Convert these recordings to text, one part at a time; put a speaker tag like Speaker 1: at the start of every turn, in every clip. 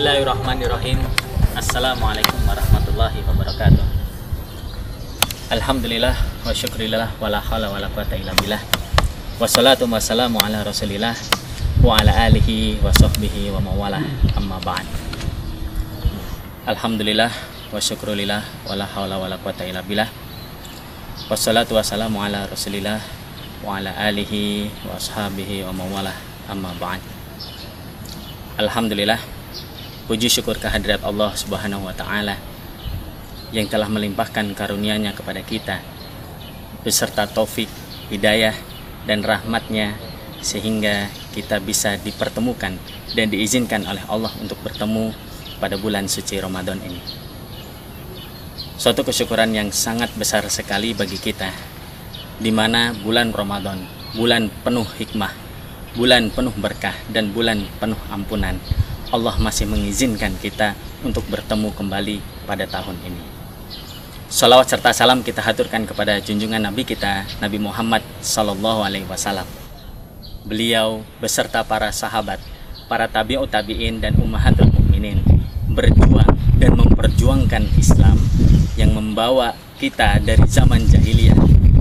Speaker 1: Bismillahirrahmanirrahim. Assalamualaikum warahmatullahi wabarakatuh. Alhamdulillah wa syukrillah wa la hawla wa la quwata illa billah. Wassalatu wassalamu ala rasulillah wa ala alihi wa sahbihi wa mawalah, amma ba'd. Alhamdulillah wa syukrillah wa la hawla wa la quwata illa billah. Wassalatu wassalamu ala rasulillah wa ala alihi wa sahbihi wa mawalah, amma ba'd. Alhamdulillah, puji syukur kehadirat Allah Subhanahu wa Ta'ala yang telah melimpahkan karunia-Nya kepada kita beserta taufik, hidayah, dan rahmat-Nya sehingga kita bisa dipertemukan dan diizinkan oleh Allah untuk bertemu pada bulan suci Ramadan ini. Suatu kesyukuran yang sangat besar sekali bagi kita, di mana bulan Ramadan, bulan penuh hikmah, bulan penuh berkah, dan bulan penuh ampunan, Allah masih mengizinkan kita untuk bertemu kembali pada tahun ini. Salawat serta salam kita haturkan kepada junjungan Nabi kita, Nabi Muhammad SAW. Beliau beserta para sahabat, para tabi'ut tabi'in, dan ummahatul mukminin berjuang dan memperjuangkan Islam yang membawa kita dari zaman jahiliyah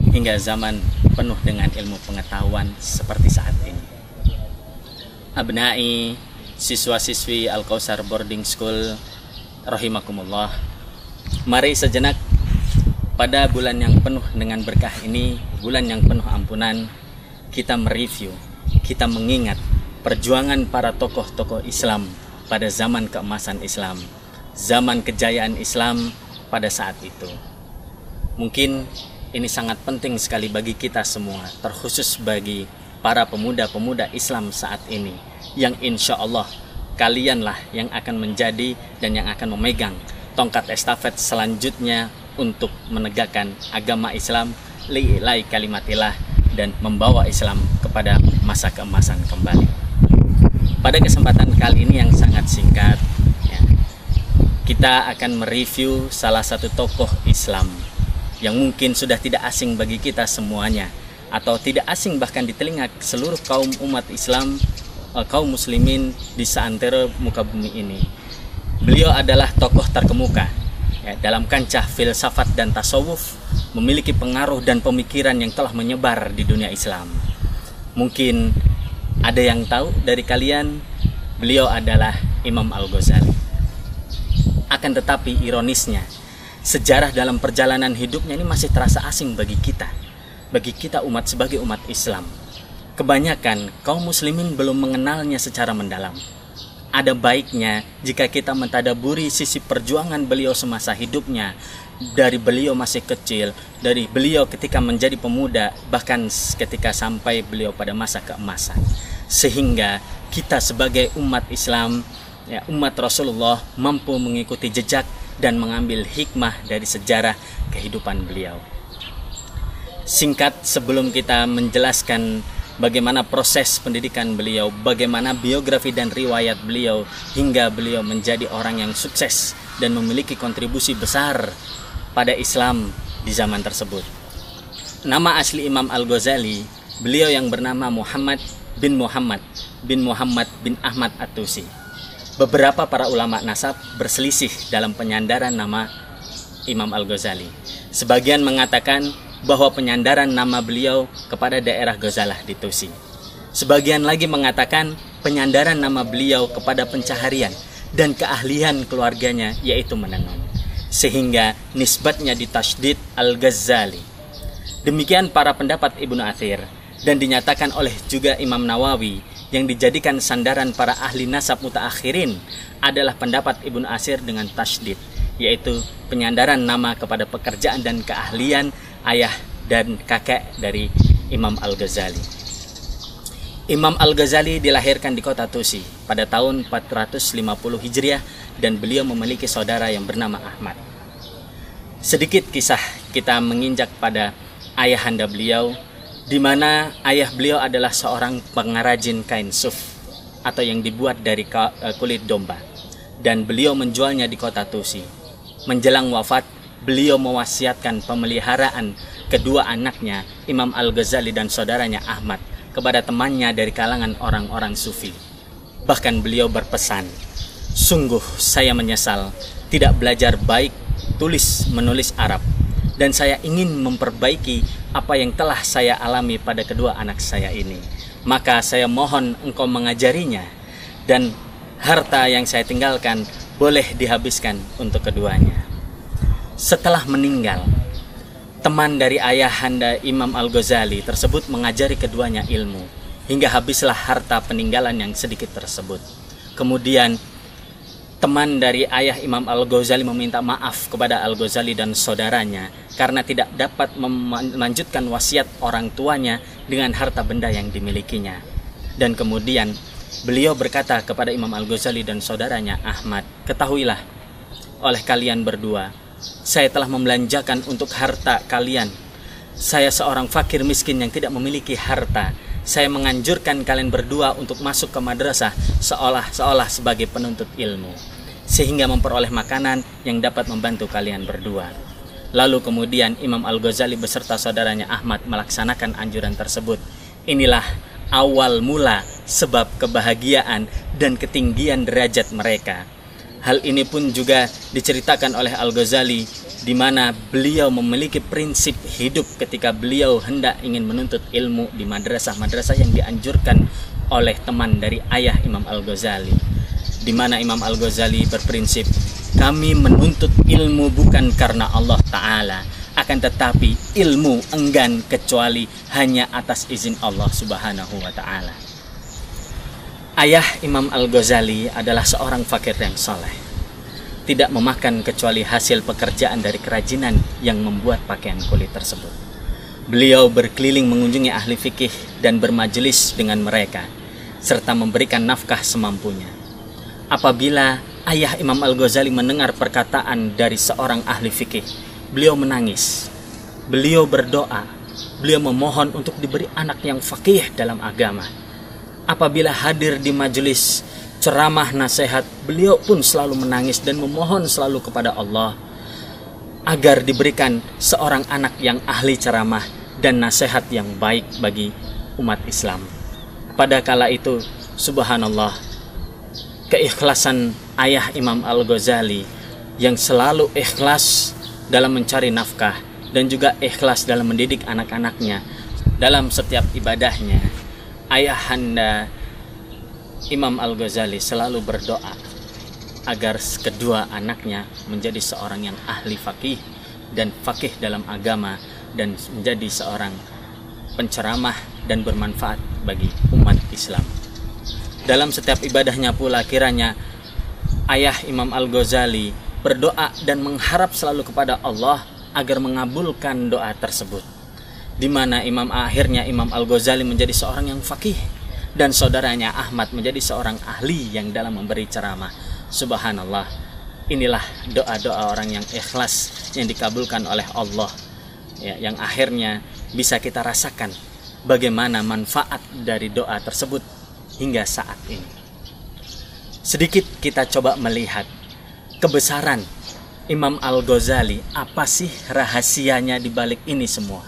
Speaker 1: hingga zaman penuh dengan ilmu pengetahuan seperti saat ini. Abnai, siswa-siswi Al-Kausar Boarding School rahimakumullah, mari sejenak pada bulan yang penuh dengan berkah ini, bulan yang penuh ampunan, kita mereview, kita mengingat perjuangan para tokoh-tokoh Islam pada zaman keemasan Islam, zaman kejayaan Islam pada saat itu. Mungkin ini sangat penting sekali bagi kita semua, terkhusus bagi para pemuda-pemuda Islam saat ini, yang insya Allah kalianlah yang akan menjadi dan yang akan memegang tongkat estafet selanjutnya untuk menegakkan agama Islam, li'ilai kalimatillah, dan membawa Islam kepada masa keemasan kembali. Pada kesempatan kali ini yang sangat singkat, ya, kita akan mereview salah satu tokoh Islam yang mungkin sudah tidak asing bagi kita semuanya, atau tidak asing bahkan di telinga seluruh kaum umat Islam, kaum muslimin di seantero muka bumi ini. Beliau adalah tokoh terkemuka ya, dalam kancah filsafat dan tasawuf, memiliki pengaruh dan pemikiran yang telah menyebar di dunia Islam. Mungkin ada yang tahu dari kalian, beliau adalah Imam Al-Ghazali. Akan tetapi ironisnya, sejarah dalam perjalanan hidupnya ini masih terasa asing bagi kita umat sebagai umat Islam. Kebanyakan kaum muslimin belum mengenalnya secara mendalam. Ada baiknya jika kita mentadaburi sisi perjuangan beliau semasa hidupnya, dari beliau masih kecil, dari beliau ketika menjadi pemuda, bahkan ketika sampai beliau pada masa keemasan, sehingga kita sebagai umat Islam, ya, umat Rasulullah, mampu mengikuti jejak dan mengambil hikmah dari sejarah kehidupan beliau. Singkat sebelum kita menjelaskan bagaimana proses pendidikan beliau, bagaimana biografi dan riwayat beliau hingga beliau menjadi orang yang sukses dan memiliki kontribusi besar pada Islam di zaman tersebut. Nama asli Imam Al-Ghazali, beliau yang bernama Muhammad bin Ahmad At-Tusi. Beberapa para ulama nasab berselisih dalam penyandaran nama Imam Al-Ghazali. Sebagian mengatakan bahwa penyandaran nama beliau kepada daerah Ghazalah di Tusi. Sebagian lagi mengatakan penyandaran nama beliau kepada pencaharian dan keahlian keluarganya, yaitu menenun, sehingga nisbatnya ditasydid Al-Ghazali. Demikian para pendapat Ibnu Athir, dan dinyatakan oleh juga Imam Nawawi yang dijadikan sandaran para ahli nasab mutaakhirin adalah pendapat Ibnu Athir dengan tasydid, yaitu penyandaran nama kepada pekerjaan dan keahlian ayah dan kakek dari Imam Al-Ghazali. Imam Al-Ghazali dilahirkan di kota Tusi pada tahun 450 Hijriah dan beliau memiliki saudara yang bernama Ahmad. Sedikit kisah kita menginjak pada ayahanda beliau, di mana ayah beliau adalah seorang pengrajin kain suf atau yang dibuat dari kulit domba, dan beliau menjualnya di kota Tusi. Menjelang wafat, beliau mewasiatkan pemeliharaan kedua anaknya, Imam Al-Ghazali dan saudaranya Ahmad, kepada temannya dari kalangan orang-orang sufi. Bahkan beliau berpesan Sungguh saya menyesal tidak belajar baik tulis menulis Arab, dan saya ingin memperbaiki apa yang telah saya alami pada kedua anak saya ini. Maka saya mohon engkau mengajarinya, dan harta yang saya tinggalkan boleh dihabiskan untuk keduanya. Setelah meninggal, teman dari ayahanda Imam Al-Ghazali tersebut mengajari keduanya ilmu, hingga habislah harta peninggalan yang sedikit tersebut. Kemudian teman dari ayah Imam Al-Ghazali meminta maaf kepada Al-Ghazali dan saudaranya karena tidak dapat melanjutkan wasiat orang tuanya dengan harta benda yang dimilikinya. Dan kemudian beliau berkata kepada Imam Al-Ghazali dan saudaranya Ahmad, ketahuilah oleh kalian berdua, saya telah membelanjakan untuk harta kalian. Saya seorang fakir miskin yang tidak memiliki harta. Saya menganjurkan kalian berdua untuk masuk ke madrasah seolah-olah sebagai penuntut ilmu, sehingga memperoleh makanan yang dapat membantu kalian berdua. Lalu kemudian Imam Al-Ghazali beserta saudaranya Ahmad melaksanakan anjuran tersebut. Inilah awal mula sebab kebahagiaan dan ketinggian derajat mereka. Hal ini pun juga diceritakan oleh Al-Ghazali, di mana beliau memiliki prinsip hidup ketika beliau hendak ingin menuntut ilmu di madrasah-madrasah yang dianjurkan oleh teman dari ayah Imam Al-Ghazali, di mana Imam Al-Ghazali berprinsip, kami menuntut ilmu bukan karena Allah Ta'ala, akan tetapi ilmu enggan kecuali hanya atas izin Allah Subhanahu wa Ta'ala. Ayah Imam Al-Ghazali adalah seorang fakir yang soleh, tidak memakan kecuali hasil pekerjaan dari kerajinan yang membuat pakaian kulit tersebut. Beliau berkeliling mengunjungi ahli fikih dan bermajelis dengan mereka, serta memberikan nafkah semampunya. Apabila ayah Imam Al-Ghazali mendengar perkataan dari seorang ahli fikih, beliau menangis, beliau berdoa, beliau memohon untuk diberi anak yang faqih dalam agama. Apabila hadir di majelis ceramah nasihat, beliau pun selalu menangis dan memohon selalu kepada Allah agar diberikan seorang anak yang ahli ceramah dan nasihat yang baik bagi umat Islam. Pada kala itu, subhanallah, keikhlasan ayah Imam Al-Ghazali yang selalu ikhlas dalam mencari nafkah dan juga ikhlas dalam mendidik anak-anaknya dalam setiap ibadahnya. Ayahanda Imam Al-Ghazali selalu berdoa agar kedua anaknya menjadi seorang yang ahli fakih dan fakih dalam agama, dan menjadi seorang penceramah dan bermanfaat bagi umat Islam. Dalam setiap ibadahnya pula kiranya ayah Imam Al-Ghazali berdoa dan mengharap selalu kepada Allah agar mengabulkan doa tersebut, di mana akhirnya Imam Al-Ghazali menjadi seorang yang faqih dan saudaranya Ahmad menjadi seorang ahli yang dalam memberi ceramah. Subhanallah, inilah doa-doa orang yang ikhlas yang dikabulkan oleh Allah, ya, yang akhirnya bisa kita rasakan bagaimana manfaat dari doa tersebut hingga saat ini. Sedikit kita coba melihat kebesaran Imam Al-Ghazali, apa sih rahasianya di balik ini semua?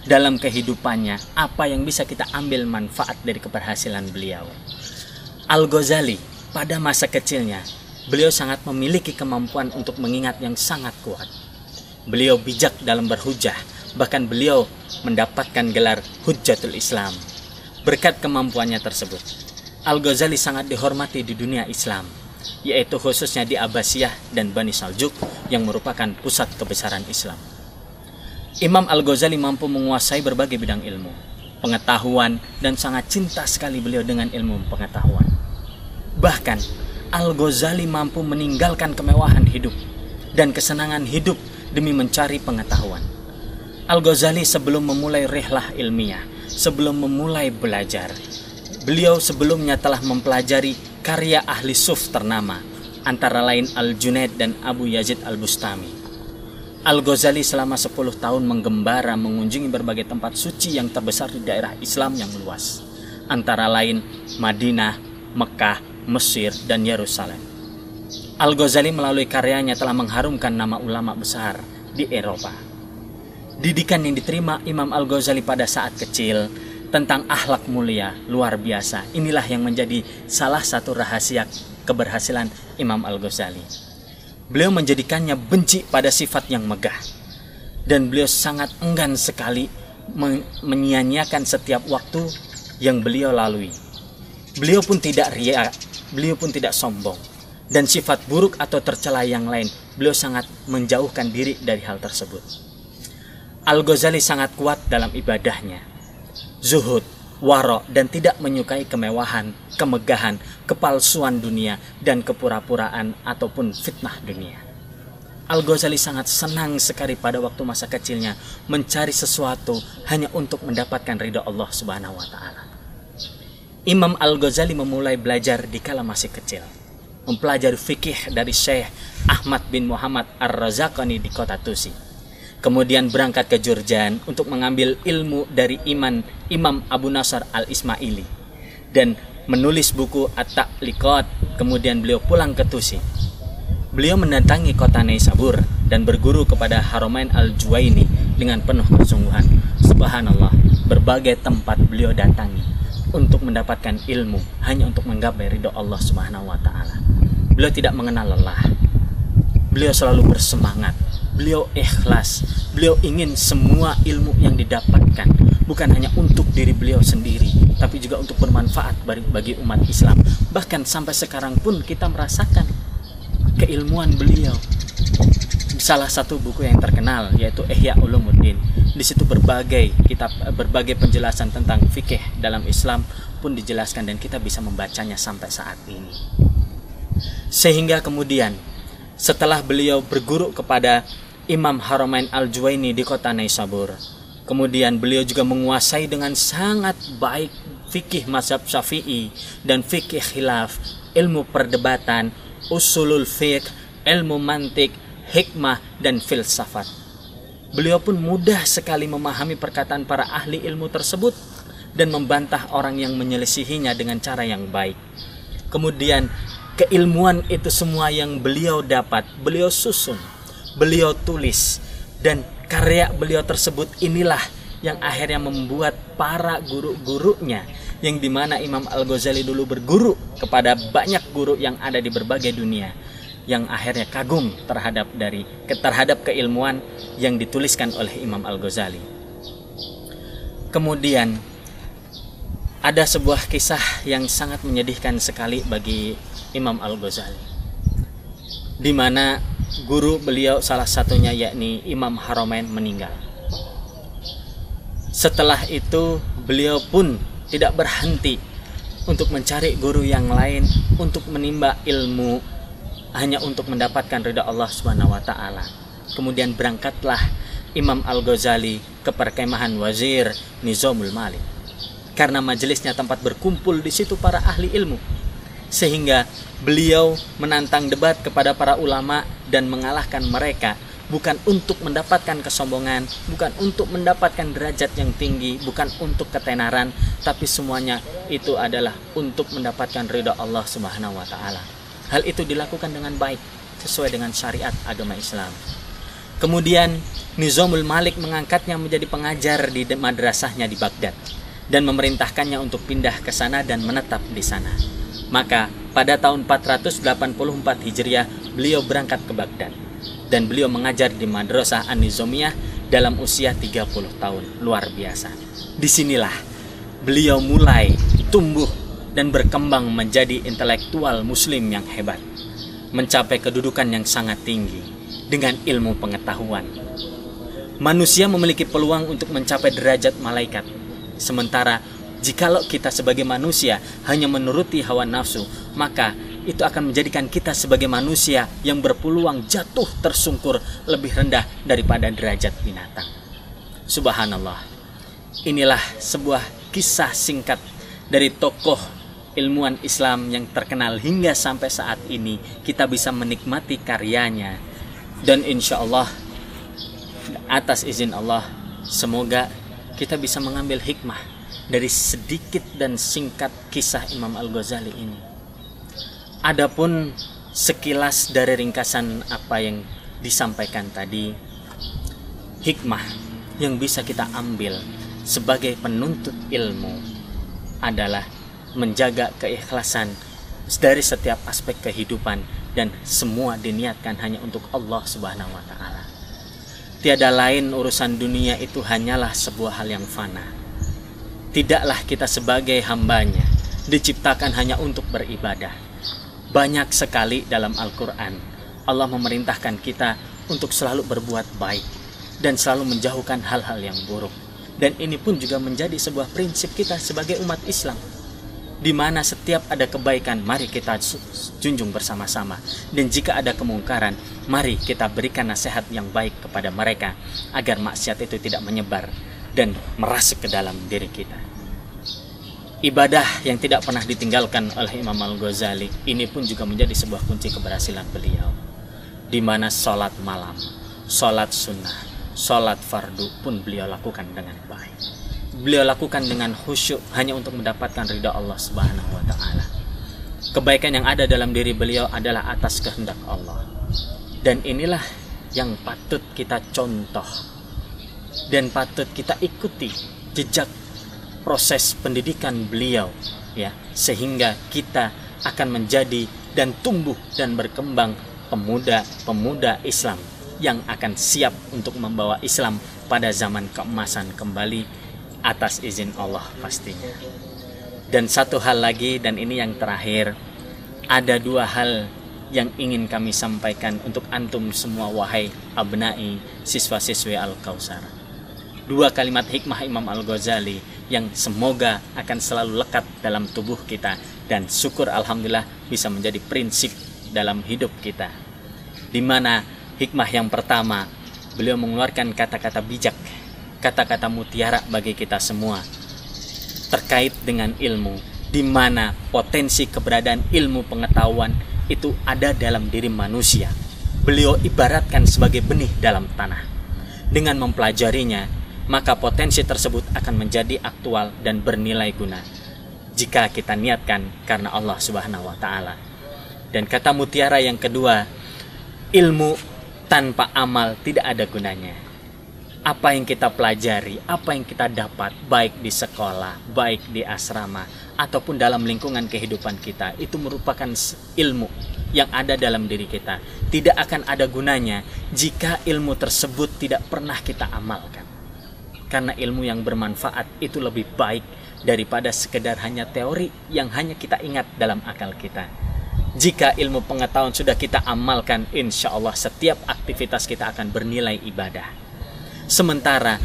Speaker 1: Dalam kehidupannya, apa yang bisa kita ambil manfaat dari keberhasilan beliau? Al-Ghazali pada masa kecilnya, beliau sangat memiliki kemampuan untuk mengingat yang sangat kuat. Beliau bijak dalam berhujah, bahkan beliau mendapatkan gelar Hujjatul Islam. Berkat kemampuannya tersebut, Al-Ghazali sangat dihormati di dunia Islam, yaitu khususnya di Abbasiyah dan Bani Saljuk yang merupakan pusat kebesaran Islam. Imam Al-Ghazali mampu menguasai berbagai bidang ilmu, pengetahuan, dan sangat cinta sekali beliau dengan ilmu pengetahuan. Bahkan Al-Ghazali mampu meninggalkan kemewahan hidup dan kesenangan hidup demi mencari pengetahuan. Al-Ghazali sebelum memulai rihlah ilmiah, sebelum memulai belajar, beliau sebelumnya telah mempelajari karya ahli suf ternama, antara lain Al-Junaid dan Abu Yazid Al-Bustami. Al-Ghazali selama 10 tahun menggembara mengunjungi berbagai tempat suci yang terbesar di daerah Islam yang luas, antara lain Madinah, Mekah, Mesir, dan Yerusalem. Al-Ghazali melalui karyanya telah mengharumkan nama ulama besar di Eropa. Didikan yang diterima Imam Al-Ghazali pada saat kecil tentang akhlak mulia luar biasa. Inilah yang menjadi salah satu rahasia keberhasilan Imam Al-Ghazali. Beliau menjadikannya benci pada sifat yang megah, dan beliau sangat enggan sekali menyia-nyiakan setiap waktu yang beliau lalui. Beliau pun tidak riya, beliau pun tidak sombong, dan sifat buruk atau tercela yang lain beliau sangat menjauhkan diri dari hal tersebut. Al-Ghazali sangat kuat dalam ibadahnya, zuhud, waro, dan tidak menyukai kemewahan, kemegahan, kepalsuan dunia, dan kepura-puraan ataupun fitnah dunia. Al-Ghazali sangat senang sekali pada waktu masa kecilnya mencari sesuatu hanya untuk mendapatkan ridha Allah Subhanahu wa Ta'ala. Imam Al-Ghazali memulai belajar di kala masih kecil, mempelajari fikih dari Syekh Ahmad bin Muhammad Ar-Razaqani di kota Tusi. Kemudian berangkat ke Jurjan untuk mengambil ilmu dari Imam Abu Nasr Al-Ismaili dan menulis buku At-Ta'liqat. Kemudian beliau pulang ke Tusi. Beliau mendatangi kota Naisabur dan berguru kepada Haramain Al-Juwaini dengan penuh kesungguhan. Subhanallah, berbagai tempat beliau datangi untuk mendapatkan ilmu, hanya untuk menggapai ridho Allah Subhanahu wa Ta'ala. Beliau tidak mengenal lelah. Beliau selalu bersemangat. Beliau ikhlas. Beliau ingin semua ilmu yang didapatkan bukan hanya untuk diri beliau sendiri, tapi juga untuk bermanfaat bagi umat Islam. Bahkan sampai sekarang pun kita merasakan keilmuan beliau. Salah satu buku yang terkenal yaitu Ihya Ulumuddin. Di situ berbagai penjelasan tentang fikih dalam Islam pun dijelaskan, dan kita bisa membacanya sampai saat ini. Sehingga kemudian setelah beliau berguru kepada Imam Haramain Al-Juwaini di kota Naisabur, kemudian beliau juga menguasai dengan sangat baik fikih mazhab Syafi'i dan fikih khilaf, ilmu perdebatan, usulul fiqh, ilmu mantik, hikmah, dan filsafat. Beliau pun mudah sekali memahami perkataan para ahli ilmu tersebut dan membantah orang yang menyelisihinya dengan cara yang baik. Kemudian keilmuan itu semua yang beliau dapat, beliau susun, beliau tulis, dan karya beliau tersebut inilah yang akhirnya membuat para guru-gurunya, yang dimana Imam Al-Ghazali dulu berguru kepada banyak guru yang ada di berbagai dunia, yang akhirnya kagum terhadap keilmuan yang dituliskan oleh Imam Al-Ghazali. Kemudian ada sebuah kisah yang sangat menyedihkan sekali bagi Imam Al-Ghazali, di mana guru beliau salah satunya yakni Imam Haramain meninggal. Setelah itu beliau pun tidak berhenti untuk mencari guru yang lain, untuk menimba ilmu hanya untuk mendapatkan ridha Allah Subhanahu wa Ta'ala. Kemudian berangkatlah Imam Al-Ghazali ke perkemahan Wazir Nizamul Malik, karena majelisnya tempat berkumpul di situ para ahli ilmu, sehingga beliau menantang debat kepada para ulama dan mengalahkan mereka, bukan untuk mendapatkan kesombongan, bukan untuk mendapatkan derajat yang tinggi, bukan untuk ketenaran, tapi semuanya itu adalah untuk mendapatkan ridha Allah Subhanahu wa Ta'ala. Hal itu dilakukan dengan baik sesuai dengan syariat agama Islam. Kemudian Nizamul Malik mengangkatnya menjadi pengajar di madrasahnya di Baghdad dan memerintahkannya untuk pindah ke sana dan menetap di sana. Maka pada tahun 484 Hijriah beliau berangkat ke Baghdad dan beliau mengajar di Madrasah An-Nizamiyah dalam usia 30 tahun. Luar biasa. Disinilah beliau mulai tumbuh dan berkembang menjadi intelektual muslim yang hebat, mencapai kedudukan yang sangat tinggi dengan ilmu pengetahuan. Manusia memiliki peluang untuk mencapai derajat malaikat, sementara jikalau kita sebagai manusia hanya menuruti hawa nafsu, maka itu akan menjadikan kita sebagai manusia yang berpeluang jatuh tersungkur lebih rendah daripada derajat binatang. Subhanallah. Inilah sebuah kisah singkat dari tokoh ilmuwan Islam yang terkenal hingga sampai saat ini. Kita bisa menikmati karyanya, dan insya Allah atas izin Allah semoga kita bisa mengambil hikmah dari sedikit dan singkat kisah Imam Al-Ghazali ini. Adapun sekilas dari ringkasan apa yang disampaikan tadi, hikmah yang bisa kita ambil sebagai penuntut ilmu adalah menjaga keikhlasan dari setiap aspek kehidupan, dan semua diniatkan hanya untuk Allah Subhanahu wa Ta'ala. Tiada lain urusan dunia itu hanyalah sebuah hal yang fana. Tidaklah kita sebagai hambanya diciptakan hanya untuk beribadah. Banyak sekali dalam Al-Quran Allah memerintahkan kita untuk selalu berbuat baik dan selalu menjauhkan hal-hal yang buruk. Dan ini pun juga menjadi sebuah prinsip kita sebagai umat Islam, di mana setiap ada kebaikan, mari kita junjung bersama-sama. Dan jika ada kemungkaran, mari kita berikan nasihat yang baik kepada mereka, agar maksiat itu tidak menyebar dan merasuk ke dalam diri kita. Ibadah yang tidak pernah ditinggalkan oleh Imam Al-Ghazali ini pun juga menjadi sebuah kunci keberhasilan beliau, di mana sholat malam, sholat sunnah, sholat fardu pun beliau lakukan dengan baik. Beliau lakukan dengan khusyuk hanya untuk mendapatkan ridha Allah Subhanahu wa Ta'ala. Kebaikan yang ada dalam diri beliau adalah atas kehendak Allah. Dan inilah yang patut kita contoh dan patut kita ikuti jejak proses pendidikan beliau, ya, sehingga kita akan menjadi dan tumbuh dan berkembang pemuda-pemuda Islam yang akan siap untuk membawa Islam pada zaman keemasan kembali atas izin Allah pastinya. Dan satu hal lagi, dan ini yang terakhir, ada dua hal yang ingin kami sampaikan untuk antum semua, wahai abnai siswa-siswi Al-Kausar. Dua kalimat hikmah Imam Al-Ghazali yang semoga akan selalu lekat dalam tubuh kita, dan syukur alhamdulillah bisa menjadi prinsip dalam hidup kita. Di mana hikmah yang pertama, beliau mengeluarkan kata-kata bijak, kata-kata mutiara bagi kita semua terkait dengan ilmu, di mana potensi keberadaan ilmu pengetahuan itu ada dalam diri manusia. Beliau ibaratkan sebagai benih dalam tanah. Dengan mempelajarinya, maka potensi tersebut akan menjadi aktual dan bernilai guna jika kita niatkan karena Allah Subhanahu wa Ta'ala. Dan kata mutiara yang kedua, ilmu tanpa amal tidak ada gunanya. Apa yang kita pelajari, apa yang kita dapat, baik di sekolah, baik di asrama, ataupun dalam lingkungan kehidupan kita, itu merupakan ilmu yang ada dalam diri kita. Tidak akan ada gunanya jika ilmu tersebut tidak pernah kita amalkan. Karena ilmu yang bermanfaat itu lebih baik daripada sekedar hanya teori yang hanya kita ingat dalam akal kita. Jika ilmu pengetahuan sudah kita amalkan, insya Allah setiap aktivitas kita akan bernilai ibadah. Sementara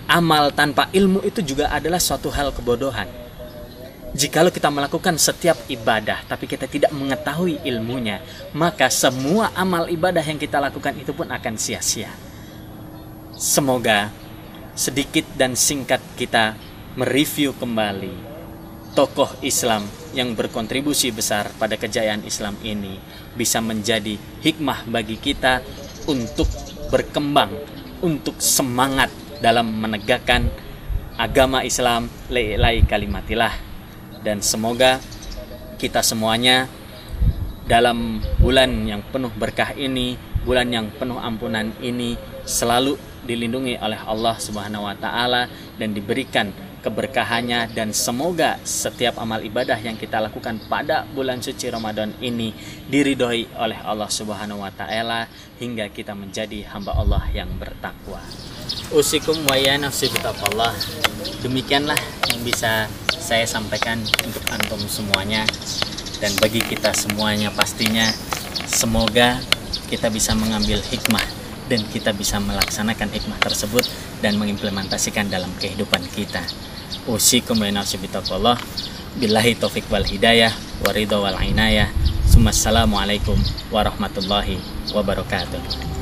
Speaker 1: amal tanpa ilmu itu juga adalah suatu hal kebodohan. Jikalau kita melakukan setiap ibadah tapi kita tidak mengetahui ilmunya, maka semua amal ibadah yang kita lakukan itu pun akan sia-sia. Semoga sedikit dan singkat kita mereview kembali tokoh Islam yang berkontribusi besar pada kejayaan Islam ini bisa menjadi hikmah bagi kita untuk berkembang, untuk semangat dalam menegakkan agama Islam, la ilaha kalimatillah. Dan semoga kita semuanya dalam bulan yang penuh berkah ini, bulan yang penuh ampunan ini, selalu dilindungi oleh Allah Subhanahu wa Ta'ala dan diberikan keberkahannya. Dan semoga setiap amal ibadah yang kita lakukan pada bulan suci Ramadan ini diridhoi oleh Allah Subhanahu wa Ta'ala hingga kita menjadi hamba Allah yang bertakwa. Usikum wa ya nafsi bitaqwallah. Demikianlah yang bisa saya sampaikan untuk antum semuanya, dan bagi kita semuanya pastinya semoga kita bisa mengambil hikmah dan kita bisa melaksanakan hikmah tersebut dan mengimplementasikan dalam kehidupan kita. Usikum wa nafsi bitaqwallah. Billahi taufiq wal hidayah wa ridha wal inayah. Assalamualaikum warahmatullahi wabarakatuh.